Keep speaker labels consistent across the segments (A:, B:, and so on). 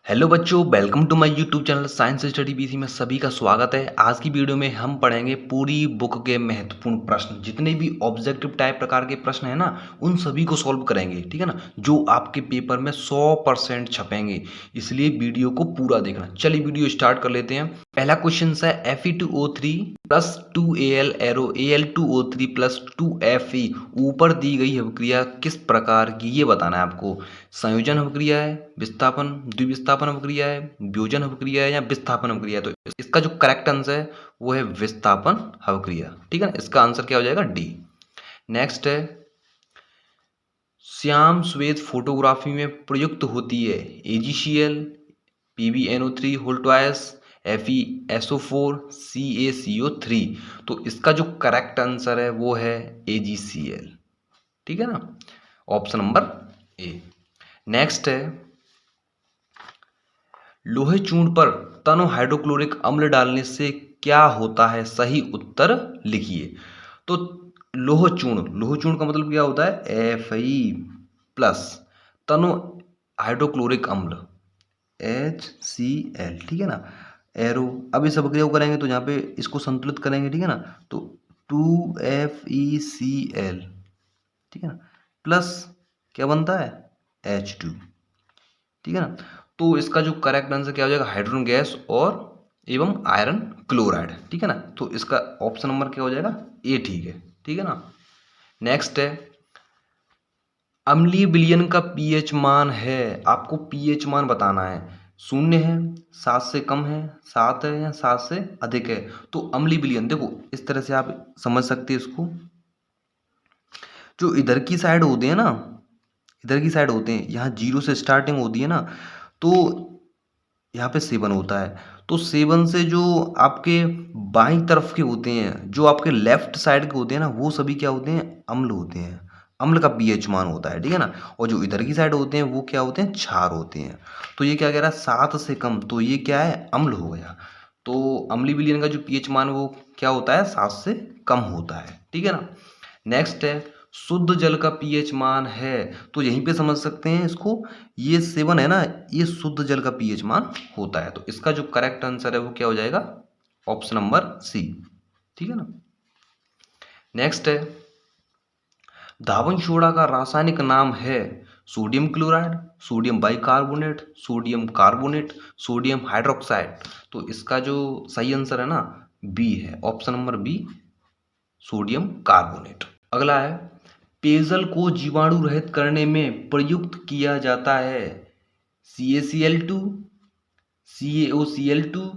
A: Hello बच्चों, welcome to my YouTube channel science study BC में सभी का स्वागत है। आज की वीडियो में हम पढ़ेंगे पूरी बुक के महत्वपूर्ण प्रश्न, जितने भी ऑब्जेक्टिव टाइप प्रकार के प्रश्न है ना, उन सभी को सॉल्व करेंगे। ठीक है ना, जो आपके पेपर में 100% छपेंगे, इसलिए वीडियो को पूरा देखना। चलिए वीडियो स्टार्ट कर लेते हैं। पहला क्वेश्चन है Fe2O3 plus 2Al arrow Al2O3 plus 2Fe ऊपर दी गई अभिक्रिया किस प्रकार की, ये बताना है आपको। संयोजन अभिक्रिया है, विस्थापन द्विविस्थापन अभिक्रिया है, वियोजन अभिक्रिया है या विस्थापन अभिक्रिया है। तो इसका जो करेक्ट आंसर है वो है विस्थापन अभिक्रिया। ठीक है ना, इसका आंसर क्या हो जाएगा, डी। नेक्स्ट है, श्याम श्वेत फोटोग्राफी में प्रयुक्त होती है AgCl, PbNO3 whole twice, FeSO4, CaCO3। तो इसका जो करेक्ट आंसर है वो है AgCl। ठीक है ना, ऑप्शन नंबर ए। नेक्स्ट है, लोहे चूर्ण पर तनो हाइड्रोक्लोरिक अम्ल डालने से क्या होता है, सही उत्तर लिखिए। तो लोह चूर्ण का मतलब क्या होता है, Fe प्लस तनो हाइड्रोक्लोरिक अम्ल HCl। ठीक है ना, एरो। अब इस अभिक्रिया को करेंगे तो यहाँ पे इसको संतुलित करेंगे। ठीक है ना, तो 2FeCl, ठीक है ना, प्लस क्या बनता है, H2। ठीक है ना, तो इसका जो करेक्ट आंसर क्या हो जाएगा, हाइड्रोजन गैस और एवं आयरन क्लोराइड। ठीक है ना, तो इसका ऑप्शन नंबर क्या हो जाएगा, ए। ठीक है, ठीक है ना। नेक्स्ट है, अम्लीय विलयन का पीएच मान है, आपको पीएच मान बताना है। 0 है, 7 से कम है, 7 है या 7 से अधिक है। तो अम्लीय विलयन देखो इस तरह से आप समझ सकते हैं इसको। जो इधर की साइड होते हैं ना, इधर की साइड होते हैं, यहाँ 0 से स्टार्टिंग होती है ना, तो यहाँ पे 7 होता है। तो 7 से जो आपके बाईं तरफ के होते हैं, जो आपके लेफ्ट साइड के होते हैं ना, वो सभी क्या होते हैं, अम्ल होते हैं। अम्ल का पीएच मान होता है। ठीक है ना, और जो इधर की साइड होते हैं वो क्या होते हैं, क्षार होते हैं। तो ये क्या कह रहा है, 7 से कम, तो ये क्या है, अम्ल हो गया। तो अम्लीय विलयन का जो पीएच मान वो क्या होता है, 7 से कम होता है। ठीक है ना। नेक्स्ट है, शुद्ध जल का पीएच मान है, तो यहीं पे समझ सकते हैं इसको। ये 7 है ना, ये शुद्ध जल का पीएच मान होता है। तो इसका जो करेक्ट आंसर है वो क्या हो जाएगा, ऑप्शन नंबर सी। ठीक है ना। नेक्स्ट है, धावन सोडा का रासायनिक नाम है sodium chloride, sodium bicarbonate, sodium carbonate, sodium hydroxide. तो इसका जो सही आंसर है ना, बी है, option number B, sodium carbonate. अगला है, पेयजल को जीवाणु रहित करने में प्रयुक्त किया जाता है CaCl2, CaOCl2,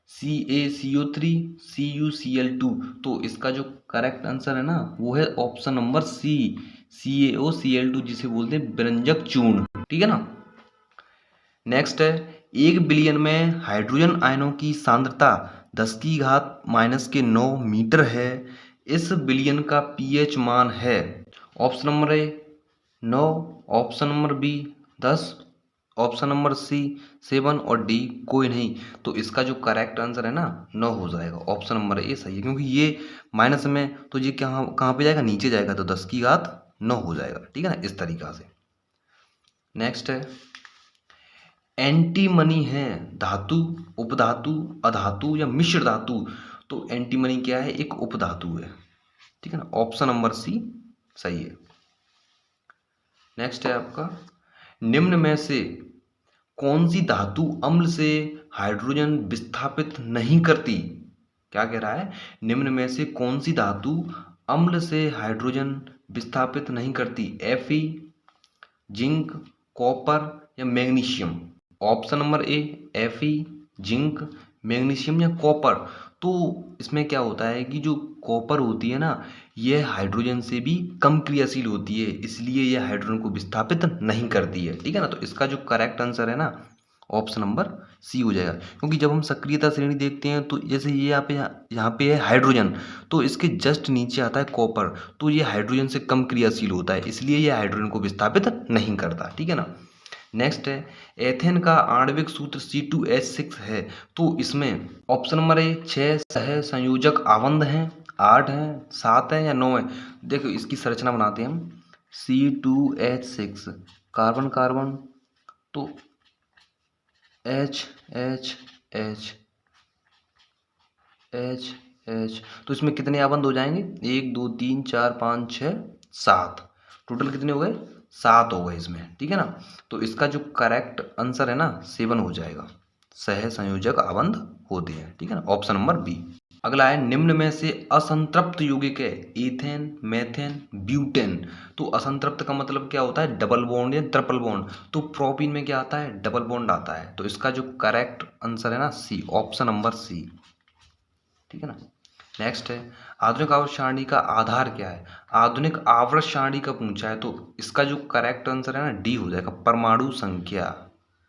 A: CaCO3, CuCl2। तो इसका जो करेक्ट आंसर है ना वो है ऑप्शन नंबर सी, CaOCl2, जिसे बोलते हैं व्यंजक चूर्ण। ठीक है ना। नेक्स्ट है, 1 बिलियन में हाइड्रोजन आयनों की सांद्रता 10⁻⁻⁹ मीटर है। इस बिलियन का पीएच मान है, option number A 9, option number B 10, option number C 7 और डी कोई नहीं। तो इसका जो करेक्ट आंसर है ना 9 हो जाएगा, ऑप्शन नंबर ए सही है, क्योंकि ये माइनस में तो ये कहाँ कहाँ पे जाएगा, नीचे जाएगा, तो 10⁻9 हो जाएगा। ठीक है ना, इस तरीका से। नेक्स्ट है, एंटीमनी है धातु, उपधातु, अधातु या मिश्र धातु। तो एंटीमनी क्या है, एक उपधातु है। ठीक है ना, ऑप्शन नंबर सी सही है। नेक्स्ट है आपका, निम्न में से कौन सी धातु अम्ल से हाइड्रोजन विस्थापित नहीं करती। क्या कह रहा है, निम्न में से कौन सी धातु अम्ल से हाइड्रोजन विस्थापित नहीं करती, Fe, जिंक, कॉपर या मैग्नीशियम। ऑप्शन नंबर ए Fe, जिंक, मैग्नीशियम या कॉपर। तो इसमें क्या होता है कि जो कॉपर होती है ना, यह हाइड्रोजन से भी कम क्रियाशील होती है, इसलिए यह हाइड्रोजन को विस्थापित नहीं करती है। ठीक है ना, तो इसका जो करेक्ट आंसर है ना, ऑप्शन नंबर सी हो जाएगा। क्योंकि जब हम सक्रियता श्रेणी देखते हैं तो जैसे ये यहाँ पे है हाइड्रोजन, तो इसके जस्ट नीचे आता है कॉपर, तो ये हाइड्रोजन से कम क्रियाशील होता है, इसलिए ये हाइड्रोजन को विस्थापित नहीं करता। ठीक है ना। नेक्स्ट है, एथेन का आणविक सूत्र C2H6 है। तो इसमें ऑप्शन नंबर ए 6 है, संयोजक आबंध हैं, 8 है, 7 है या 9 है। देखो इसकी संरचना बनाते हैं हम, C2H6 कार्बन कार्बन, तो H H H H H, तो इसमें कितने आबंध हो जाएंगे? 1 2 3 4 5 6 7, टोटल कितने हो गए? 7 हो गए इसमें, ठीक है ना। तो इसका जो करेक्ट आंसर है ना 7 हो जाएगा, सह संयोजक आबंध होते हैं, ठीक है ना, ऑप्शन नंबर बी। अगला है निम्न में से असंतृप्त यौगिक है इथेन, मेथेन, ब्यूटेन। तो असंतृप्त का मतलब क्या होता है? डबल बॉन्ड या ट्रिपल बॉन्ड। तो प्रोपीन में क्या आता है? डबल बॉन्ड आता है। तो इसका जो करेक्ट आंसर है ना सी, ऑप्शन नंबर सी, ठीक है ना। नेक्स्ट है आधुनिक आवर्त सारणी का आधार क्या है? आधुनिक आवर्त सारणी का पूछा है, तो इसका जो करेक्ट आंसर है ना डी हो जाएगा, परमाणु संख्या,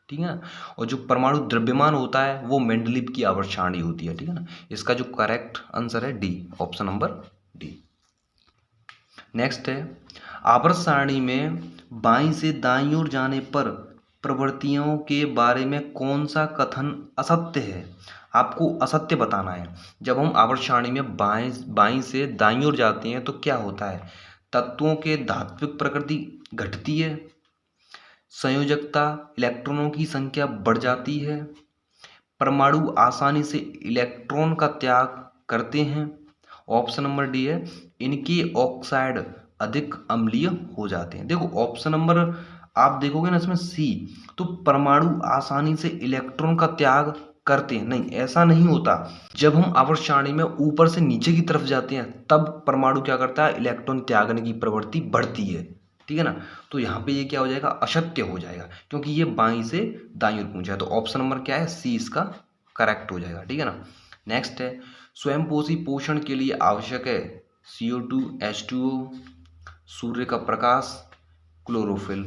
A: ठीक है ना। और जो परमाणु द्रव्यमान होता है वो मेंडलीव की आवर्त सारणी होती है, ठीक है ना। इसका जो करेक्ट आंसर है D, option number D. Next है आवर्त सारणी में बाईं से दाईं ओर जाने पर प्रवृत्तियों के बारे में कौन सा कथन असत्य है? आपको असत्य बताना है। जब हम आवर्त सारणी में बाईं से दाईं ओर जाते हैं तो क्या होता है? तत्वों के धात्विक प्रकृति घटती है, संयोजकता, इलेक्ट्रॉनों की संख्या बढ़ जाती है, परमाणु आसानी से इलेक्ट्रॉन का त्याग करते हैं। ऑप्शन नंबर डी है इनके ऑक्साइड अधिक अम्लीय हो जाते हैं। देखो ऑप्शन नंबर आप देखोगे ना इसमें सी, तो परमाणु आसानी से इलेक्ट्रॉन का त्याग करते हैं, नहीं ऐसा नहीं होता। जब हम आवर्त सारणी में ऊपर से नीचे की तरफ जाते हैं तब परमाणु क्या करता है? इलेक्ट्रॉन त्यागने की प्रवृत्ति बढ़ती है, ठीक है ना। तो यहाँ पे ये क्या हो जाएगा? असत्य हो जाएगा, क्योंकि ये बाईं से दाईं ओर पूछा है। तो ऑप्शन नंबर क्या है? सी इसका करेक्ट हो जाएगा, ठीक है ना। नेक्स्ट है स्वयंपोषी पोषण के लिए आवश्यक है CO2, H2O, सूर्य का प्रकाश, क्लोरोफिल,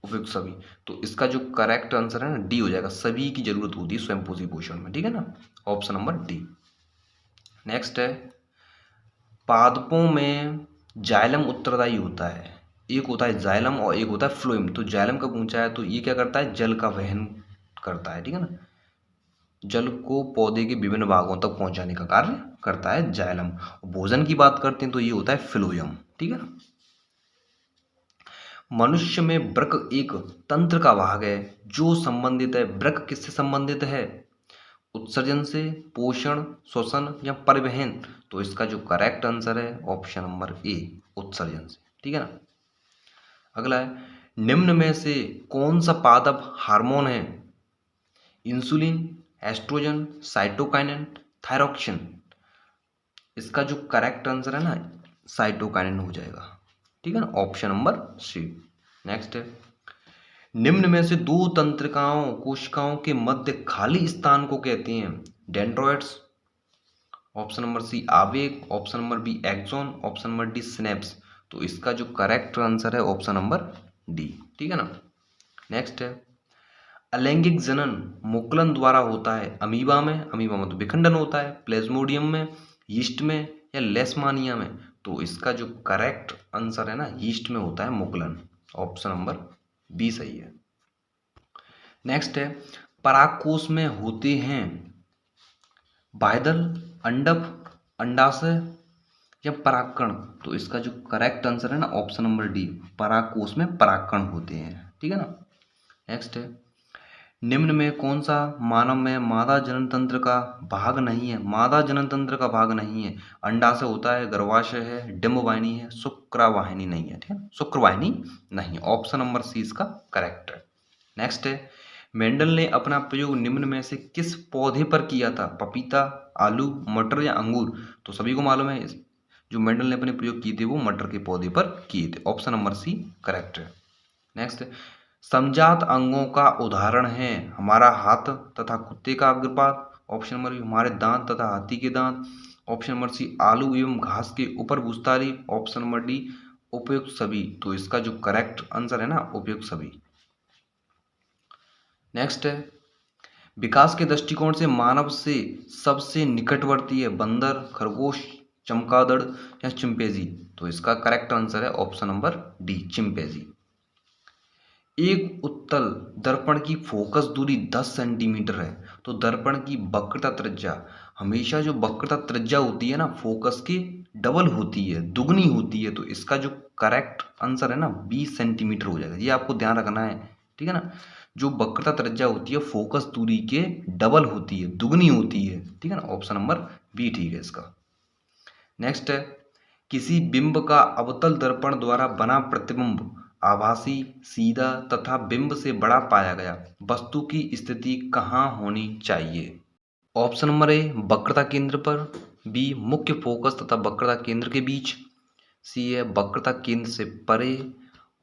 A: उपयुक्त सभी। तो इसका जो करेक्ट आंसर है ना डी हो जाएगा, सभी की जरूरत होती है स्वयंपोषी पोषण में, ठीक है ना, ऑप्शन नंबर डी। नेक्स्ट है पादपों में जाइलम उत्तरदायी होता है, एक होता है जाइलम और एक होता है फ्लोएम। तो जाइलम का पूछा है तो ये क्या करता है? जल का वहन करता है, ठीक है ना, जल को पौधे के विभिन्न भागों तक पहुंचाने का कार्य करता है जाइलम। भोजन की बात करते हैं तो ये होता है फ्लोएम, ठीक है ना। मनुष्य में वृक्क एक तंत्र का भाग है जो संबंधित है, वृक्क किससे संबंधित है? उत्सर्जन से, पोषण, श्वसन या परिवहन। तो इसका जो करेक्ट आंसर है ऑप्शन नंबर ए, उत्सर्जन से, ठीक है ना। अगला है निम्न में से कौन सा पादप हार्मोन है? Insulin, oestrogen, cytokinin, thyroxine. इसका जो करेक्ट आंसर है ना साइटोकाइनिन हो जाएगा, ठीक है ना, ऑप्शन नंबर सी। नेक्स्ट है निम्न में से दो तंत्रिकाओं कोशिकाओं के मध्य खाली स्थान को कहते हैं? डेंड्रोइड्स, ऑप्शन नंबर सी आवेग, option number B axon, option number D synapse. तो इसका जो करेक्ट आंसर है ऑप्शन नंबर डी, ठीक है ना। नेक्स्ट है अलैंगिक जनन मुकुलन द्वारा होता है? अमीबा में तो विखंडन होता है, प्लेज्मोडियम में, यीस्ट में या लेशमानिया में। तो इसका जो करेक्ट आंसर है ना यीस्ट में होता है मुकुलन, ऑप्शन नंबर बी सही है। नेक्स्ट है परागकोश में होते हैं बाह्यदल, अंडक, अंडाशय या परागकण। तो इसका जो करेक्ट आंसर है ना ऑप्शन नंबर डी, परागकोश में परागकण होते हैं, ठीक है ना। नेक्स्ट है निम्न में कौन सा मानव में मादा जनन तंत्र का भाग नहीं है? मादा जनन तंत्र का भाग नहीं है, अंडाशय होता है, गर्भाशय है, डिंबवाहिनी है, शुक्रवाहिनी नहीं है, ठीक है, शुक्रवाहिनी नहीं, ऑप्शन नंबर सी इसका करेक्ट है। नेक्स्ट है मेंडल ने अपना प्रयोग निम्न में से किस पौधे पर किया था? पपीता, आलू, मटर या अंगूर। तो सभी को मालूम है जो मेंडल ने अपने प्रयोग किए थे वो मटर के पौधे पर किए थे, ऑप्शन नंबर सी करेक्ट है। नेक्स्ट समजात अंगों का उदाहरण है हमारा हाथ तथा कुत्ते का अग्रपात, ऑप्शन नंबर बी हमारे दांत तथा हाथी के दांत, ऑप्शन नंबर सी आलू एवं घास के ऊपर भूस्थाली, ऑप्शन नंबर डी उपयुक्त सभी। तो इसका जो करेक्ट आंसर है ना उपयुक्त सभी। नेक्स्ट है विकास के दृष्टिकोण से मानव से सबसे निकटवर्ती है? बंदर, खरगोश, चमगादड़ या चिंपैंजी। तो इसका करेक्ट आंसर है ऑप्शन नंबर डी, चिंपैंजी। एक उत्तल दर्पण की फोकस दूरी 10 सेंटीमीटर है, तो दर्पण की वक्रता त्रिज्या, हमेशा जो वक्रता त्रिज्या होती है ना फोकस की डबल होती है, दुगनी होती है। तो इसका जो करेक्ट आंसर है ना 20 सेंटीमीटर हो जाएगा, ये आपको ध्यान रखना है, ठीक है ना। जो वक्रता त्रिज्या होती है फोकस दूरी के डबल होती है, दुगनी होती है, ठीक है ना। ऑप्शन नंबर बी ठीक है इसका। नेक्स्ट है, किसी बिंब का अवतल दर्पण द्वारा बना प्रतिबिंब आभासी, सीधा तथा बिंब से बड़ा पाया गया वस्तु की स्थिति कहाँ होनी चाहिए? ऑप्शन नंबर ए वक्रता केंद्र पर, बी मुख्य फोकस तथा वक्रता केंद्र के बीच, सी है वक्रता केंद्र से परे,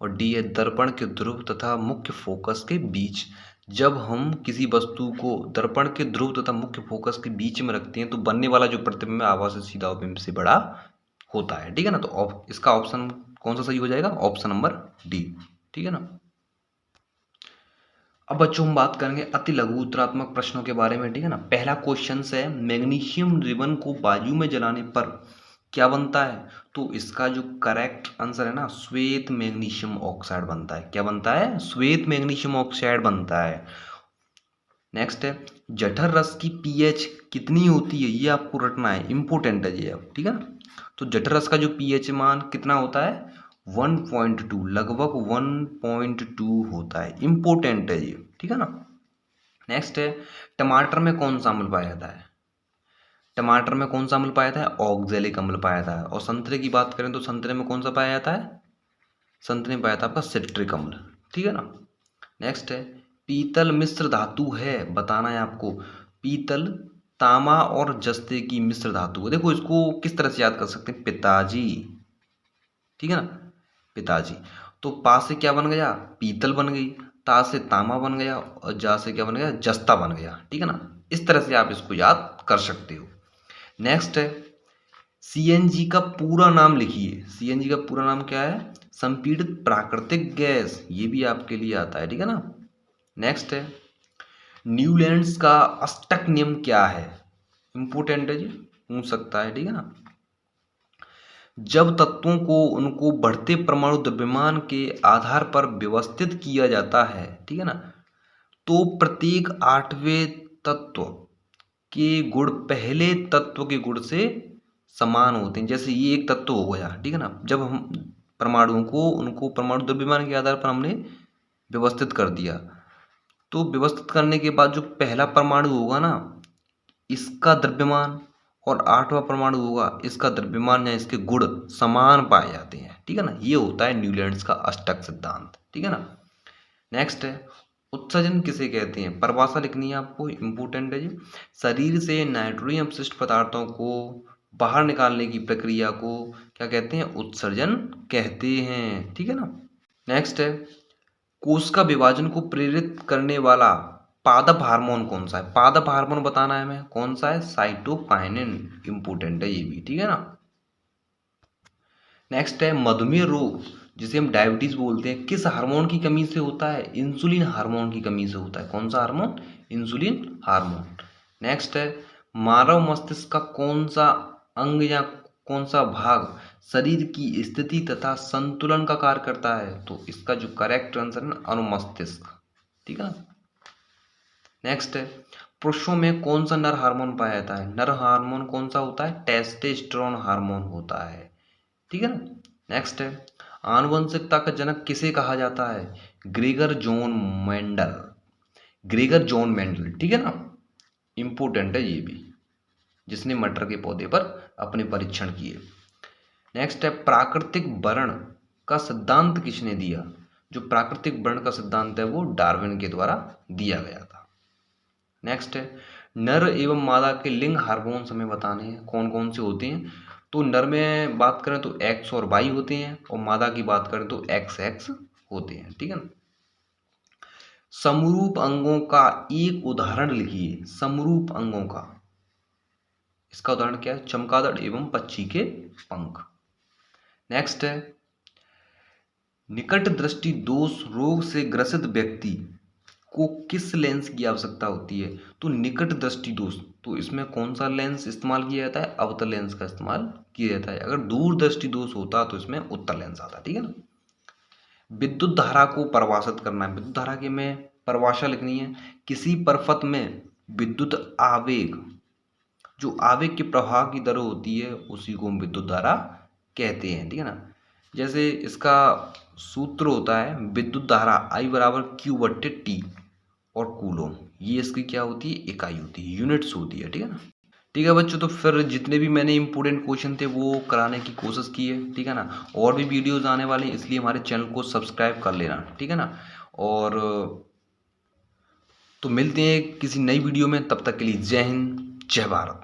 A: और डी है दर्पण के ध्रुव तथा मुख्य फोकस के बीच। जब हम किसी वस्तु को दर्पण के ध्रुव तथा मुख्य फोकस के बीच में रखते हैं तो बनने वाला जो प्रतिबिंब है आभासी, सीधा और बिंब से बड़ा होता है, ठीक है ना। तो इसका ऑप्शन कौन सा सही हो जाएगा? ऑप्शन नंबर डी, ठीक है ना। अब बच्चों हम बात करेंगे अति लघु उत्तरात्मक प्रश्नों के बारे में, ठीक है ना। पहला क्वेश्चन है, मैग्नीशियम रिबन को बाजू में जलाने पर क्या बनता है? तो इसका जो करेक्ट आंसर है ना, श्वेत मैग्नीशियम ऑक्साइड बनता है। क्या बनता है? श्वेत मैग्नीशियम ऑक्साइड बनता है। नेक्स्ट है, जठर रस की पीएच कितनी होती है? ये आपको रटना है, इंपोर्टेंट है ये अब, ठीक है ना। तो जठर रस का जो पीएच मान कितना होता है? 1.2, लगभग 1.2 होता है, इंपोर्टेंट है ये, ठीक है ना। नेक्स्ट है, टमाटर में कौन सा अम्ल पाया जाता है? टमाटर में कौन सा अम्ल पाया जाता है? ऑक्जेलिक अम्ल पाया जाता है। और संतरे की बात करें तो संतरे में कौन सा पाया जाता है? संतरे में पाया जाता है आपका सिट्रिक अम्ल, ठीक है ना। नेक्स्ट है, पीतल मिश्र धातु है, बताना है आपको। पीतल तांबा और जस्ते की मिश्र धातु है। देखो इसको किस तरह से याद कर सकते हैं? पिताजी, ठीक है ना, पिताजी। तो पा से क्या बन गया? पीतल बन गई, ता से तांबा बन गया, और जा से क्या बन गया? जस्ता बन गया, ठीक है ना। इस तरह से आप इसको याद कर सकते हो। नेक्स्ट है, सीएनजी का पूरा नाम लिखिए। सीएनजी का पूरा नाम क्या है? संपीड़ित प्राकृतिक गैस, ये भी आपके लिए आता है, ठीक है ना। नेक्स्ट है, न्यूलैंड्स का अष्टक नियम क्या है? इंपोर्टेंट है जी, पूछ सकता है, ठीक है ना। जब तत्वों को उनको बढ़ते परमाणु द्रव्यमान के आधार पर व्यवस्थित किया जाता है, ठीक है ना, तो प्रत्येक 8वें तत्व के गुण पहले तत्व के गुण से समान होते हैं। जैसे ये एक तत्व हो गया, ठीक है ना, जब हम परमाणुओं को उनको परमाणु द्रव्यमान के आधार पर हमने व्यवस्थित कर दिया, तो व्यवस्थित करने के बाद जो पहला परमाणु होगा ना, इसका द्रव्यमान और 8वां परमाणु होगा, इसका द्रव्यमान या इसके गुण समान पाए जाते हैं, ठीक है ना। ये होता है न्यूलैंड्स का अष्टक सिद्धांत, ठीक है ना। नेक्स्ट है, उत्सर्जन किसे कहते हैं? परिभाषा लिखनी है आपको, इंपोर्टेंट है जी। शरीर से नाइट्रोजन अपशिष्ट पदार्थों को बाहर निकालने की प्रक्रिया को क्या कहते हैं? उत्सर्जन कहते हैं, ठीक है ना। नेक्स्ट है, कोश का विभाजन को प्रेरित करने वाला पादप हार्मोन कौन सा है? पादप हार्मोन बताना है हमें, कौन सा है? साइटोकाइनिन, इंपोर्टेंट है ये भी, ठीक है ना। नेक्स्ट है, मधुमेह रोग जिसे हम डायबिटीज बोलते हैं किस हार्मोन की कमी से होता है? इंसुलिन हार्मोन की कमी से होता है। कौन सा हार्मोन? Insulin hormone. नेक्स्ट है, मानव मस्तिष्क का कौन सा अंग या कौन सा भाग शरीर की स्थिति तथा संतुलन का कार्य करता है? तो इसका जो करेक्ट आंसर है ना, अनुमस्तिष्क, ठीक है ना। नेक्स्ट है, पुरुषों में कौन सा नर हार्मोन पाया जाता है? नर हार्मोन कौन सा होता है? टेस्टोस्टेरोन हार्मोन होता है, ठीक है ना। नेक्स्ट है, आनुवंशिकता का जनक किसे कहा जाता है? Gregor John Mendel, Gregor John Mendel, ठीक है ना, इंपोर्टेंट है ये भी, जिसने मटर के पौधे पर अपने परीक्षण किए। नेक्स्ट है, प्राकृतिक वर्ण का सिद्धांत किसने दिया? जो प्राकृतिक वर्ण का सिद्धांत है वो डार्विन के द्वारा दिया गया था। नेक्स्ट है, नर एवं मादा के लिंग हार्मोन्स हमें बताने हैं, कौन कौन से होते हैं? तो नर में बात करें तो एक्स और वाई होते हैं, और मादा की बात करें तो एक्स एक्स होते हैं, ठीक है ना। समरूप अंगों का एक उदाहरण लिखिए। समरूप अंगों का, इसका उदाहरण क्या है? चमगादड़ एवं पक्षी के पंख। नेक्स्ट है, निकट दृष्टि दोष रोग से ग्रसित व्यक्ति को किस लेंस की आवश्यकता होती है? तो निकट दृष्टि दोष, तो इसमें कौन सा लेंस इस्तेमाल किया जाता है? अवतल लेंस का इस्तेमाल किया जाता है। अगर दूर दृष्टि दोष होता तो इसमें उत्तल लेंस आता, ठीक है ना। विद्युत धारा को परिभाषित करना है। विद्युत धारा की में परिभाषा लिखनी है। किसी परपथ में विद्युत आवेग, जो आवेग के प्रवाह की दर होती है उसी को हम विद्युत धारा कहते हैं, ठीक है ना। जैसे इसका सूत्र होता है विद्युत धारा I बराबर Q/T, और कूलोम, ये इसकी क्या होती है, इकाई होती है, यूनिट्स होती है। ठीक है ना। ठीक है बच्चों, तो फिर जितने भी मैंने इंपॉर्टेंट क्वेश्चन थे वो कराने की कोशिश की है। ठीक है ना। और भी वीडियोस आने वाले हैं, इसलिए हमारे चैनल को सब्सक्राइब कर लेना। ठीक है ना। और तो मिलते हैं किसी नई वीडियो में, तब तक के लिए जय हिंद, जय भारत।